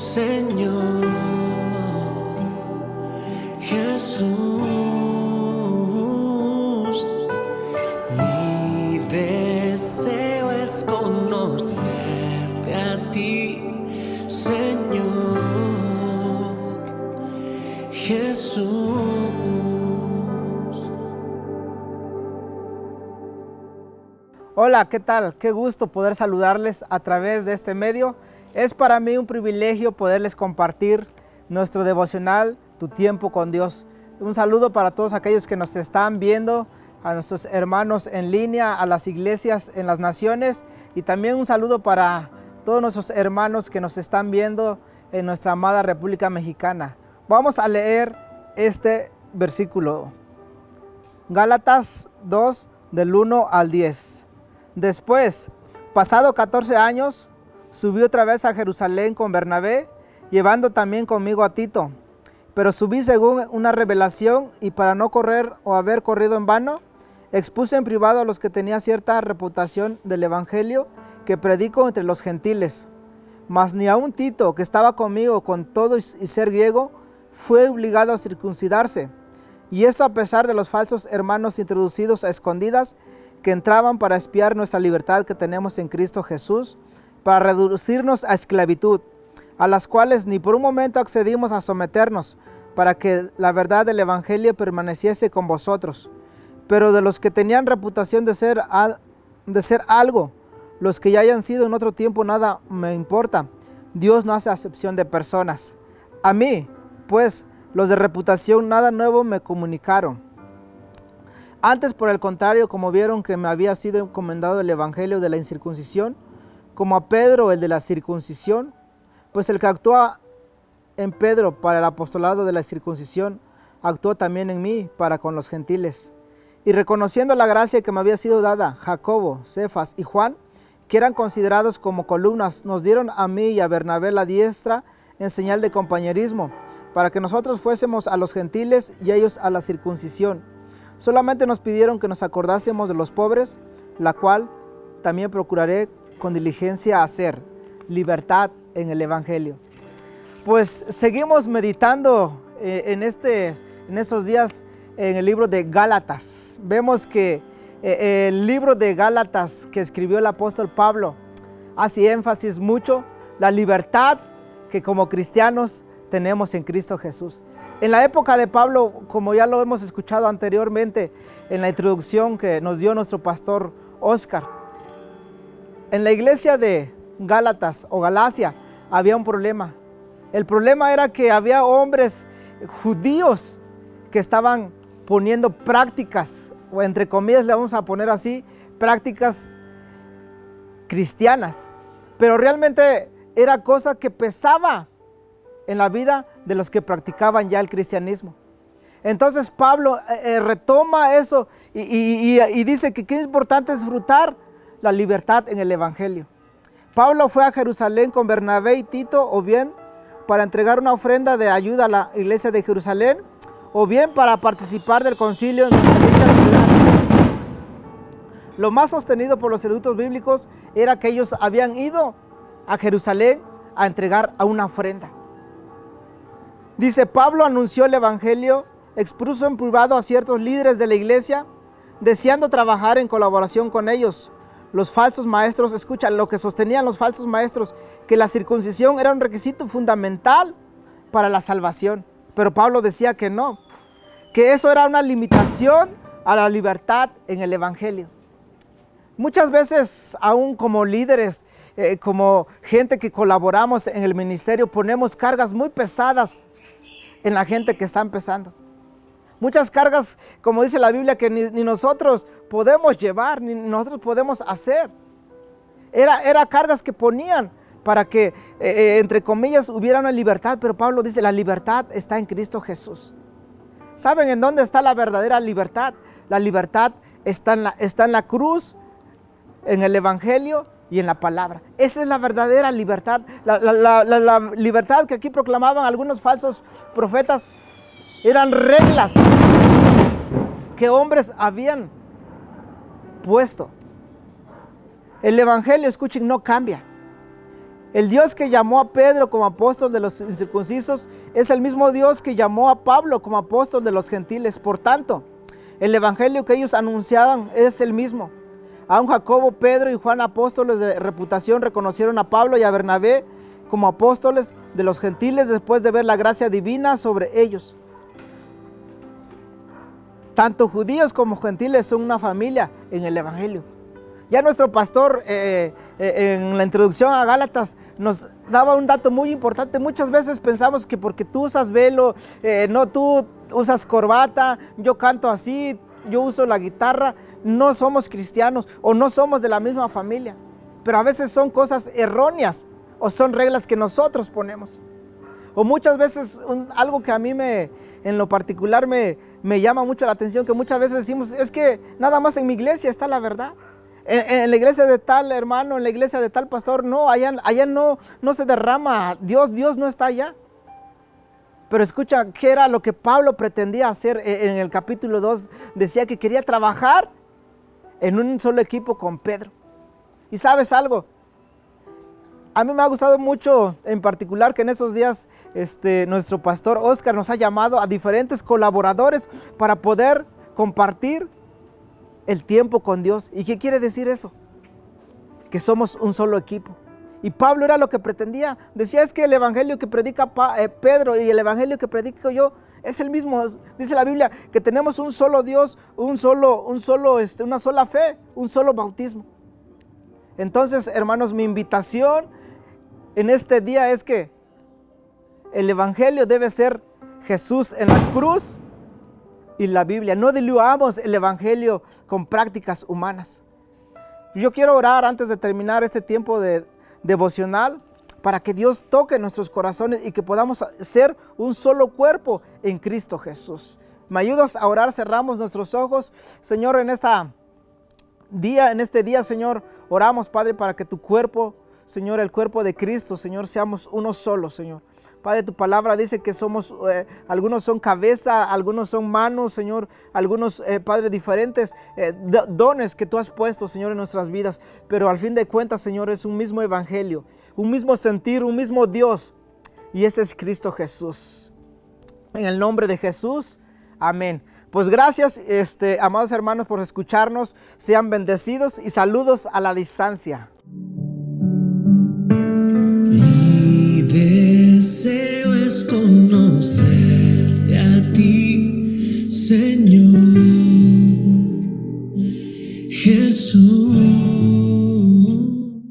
Señor Jesús. Mi deseo es conocerte a ti, Señor Jesús. Hola, ¿qué tal? Qué gusto poder saludarles a través de este medio. Es para mí un privilegio poderles compartir nuestro devocional, Tu tiempo con Dios. Un saludo para todos aquellos que nos están viendo, a nuestros hermanos en línea, a las iglesias en las naciones, y también un saludo para todos nuestros hermanos que nos están viendo en nuestra amada República Mexicana. Vamos a leer este versículo. Gálatas 2, del 1 al 10. Después, pasado 14 años, subí otra vez a Jerusalén con Bernabé, llevando también conmigo a Tito. Pero subí según una revelación, y para no correr o haber corrido en vano, expuse en privado a los que tenían cierta reputación del evangelio que predico entre los gentiles. Mas ni aun Tito, que estaba conmigo con todo y ser griego, fue obligado a circuncidarse. Y esto a pesar de los falsos hermanos introducidos a escondidas, que entraban para espiar nuestra libertad que tenemos en Cristo Jesús, para reducirnos a esclavitud, a las cuales ni por un momento accedimos a someternos, para que la verdad del evangelio permaneciese con vosotros. Pero de los que tenían reputación de ser algo, los que ya hayan sido en otro tiempo, nada me importa. Dios no hace acepción de personas. A mí, pues, los de reputación nada nuevo me comunicaron. Antes, por el contrario, como vieron que me había sido encomendado el evangelio de la incircuncisión, como a Pedro el de la circuncisión, pues el que actúa en Pedro para el apostolado de la circuncisión, actuó también en mí para con los gentiles. Y reconociendo la gracia que me había sido dada, Jacobo, Cefas y Juan, que eran considerados como columnas, nos dieron a mí y a Bernabé la diestra en señal de compañerismo, para que nosotros fuésemos a los gentiles y ellos a la circuncisión. Solamente nos pidieron que nos acordásemos de los pobres, la cual también procuraré con diligencia hacer, libertad en el evangelio. Pues seguimos meditando en estos días en el libro de Gálatas. Vemos que el libro de Gálatas que escribió el apóstol Pablo hace énfasis mucho la libertad que como cristianos tenemos en Cristo Jesús. En la época de Pablo, como ya lo hemos escuchado anteriormente en la introducción que nos dio nuestro pastor Oscar, en la iglesia de Gálatas o Galacia había un problema. El problema era que había hombres judíos que estaban poniendo prácticas, o entre comillas le vamos a poner así, prácticas cristianas, pero realmente era cosa que pesaba en la vida de los que practicaban ya el cristianismo. Entonces Pablo retoma eso y dice que qué importante es disfrutar la libertad en el evangelio. Pablo fue a Jerusalén con Bernabé y Tito, o bien para entregar una ofrenda de ayuda a la iglesia de Jerusalén, o bien para participar del concilio en dicha ciudad. Lo más sostenido por los eruditos bíblicos era que ellos habían ido a Jerusalén a entregar a una ofrenda. Dice, Pablo anunció el evangelio, expuso en privado a ciertos líderes de la iglesia, deseando trabajar en colaboración con ellos. Los falsos maestros, escucha lo que sostenían los falsos maestros, que la circuncisión era un requisito fundamental para la salvación. Pero Pablo decía que no, que eso era una limitación a la libertad en el evangelio. Muchas veces, aún como líderes, como gente que colaboramos en el ministerio, ponemos cargas muy pesadas en la gente que está empezando. Muchas cargas, como dice la Biblia, que ni nosotros podemos llevar, ni nosotros podemos hacer. Era cargas que ponían para que, entre comillas, hubiera una libertad, pero Pablo dice, la libertad está en Cristo Jesús. ¿Saben en dónde está la verdadera libertad? La libertad está en la cruz, en el evangelio y en la palabra. Esa es la verdadera libertad. La libertad que aquí proclamaban algunos falsos profetas eran reglas que hombres habían puesto. El evangelio, escuchen, no cambia. El Dios que llamó a Pedro como apóstol de los incircuncisos es el mismo Dios que llamó a Pablo como apóstol de los gentiles. Por tanto, el evangelio que ellos anunciaron es el mismo. Aun Jacobo, Pedro y Juan, apóstoles de reputación, reconocieron a Pablo y a Bernabé como apóstoles de los gentiles después de ver la gracia divina sobre ellos. Tanto judíos como gentiles son una familia en el evangelio. Ya nuestro pastor en la introducción a Gálatas nos daba un dato muy importante. Muchas veces pensamos que porque tú usas velo, no, tú usas corbata, yo canto así, yo uso la guitarra, no somos cristianos o no somos de la misma familia. Pero a veces son cosas erróneas o son reglas que nosotros ponemos. O muchas veces algo que a mí en lo particular me llama mucho la atención, que muchas veces decimos, es que nada más en mi iglesia está la verdad. En la iglesia de tal hermano, en la iglesia de tal pastor, no, allá no se derrama, Dios no está allá. Pero escucha, ¿qué era lo que Pablo pretendía hacer en el capítulo 2? Decía que quería trabajar en un solo equipo con Pedro. ¿Y sabes algo? A mí me ha gustado mucho, en particular, que en esos días nuestro pastor Oscar nos ha llamado a diferentes colaboradores para poder compartir el tiempo con Dios. ¿Y qué quiere decir eso? Que somos un solo equipo. Y Pablo era lo que pretendía. Decía, es que el evangelio que predica Pedro y el evangelio que predico yo es el mismo. Dice la Biblia que tenemos un solo Dios, una sola fe, un solo bautismo. Entonces, hermanos, mi invitación en este día es que el evangelio debe ser Jesús en la cruz y la Biblia. No diluyamos el evangelio con prácticas humanas. Yo quiero orar antes de terminar este tiempo de devocional para que Dios toque nuestros corazones y que podamos ser un solo cuerpo en Cristo Jesús. ¿Me ayudas a orar? Cerramos nuestros ojos. Señor, en este día, Señor, oramos, Padre, para que tu cuerpo, Señor, el cuerpo de Cristo, Señor, seamos uno solo, Señor. Padre, tu palabra dice que somos, algunos son cabeza, algunos son manos, Señor, algunos, Padre, diferentes dones que tú has puesto, Señor, en nuestras vidas. Pero al fin de cuentas, Señor, es un mismo evangelio, un mismo sentir, un mismo Dios. Y ese es Cristo Jesús. En el nombre de Jesús, amén. Pues gracias, amados hermanos, por escucharnos. Sean bendecidos y saludos a la distancia. Mi deseo es conocerte a ti, Señor Jesús.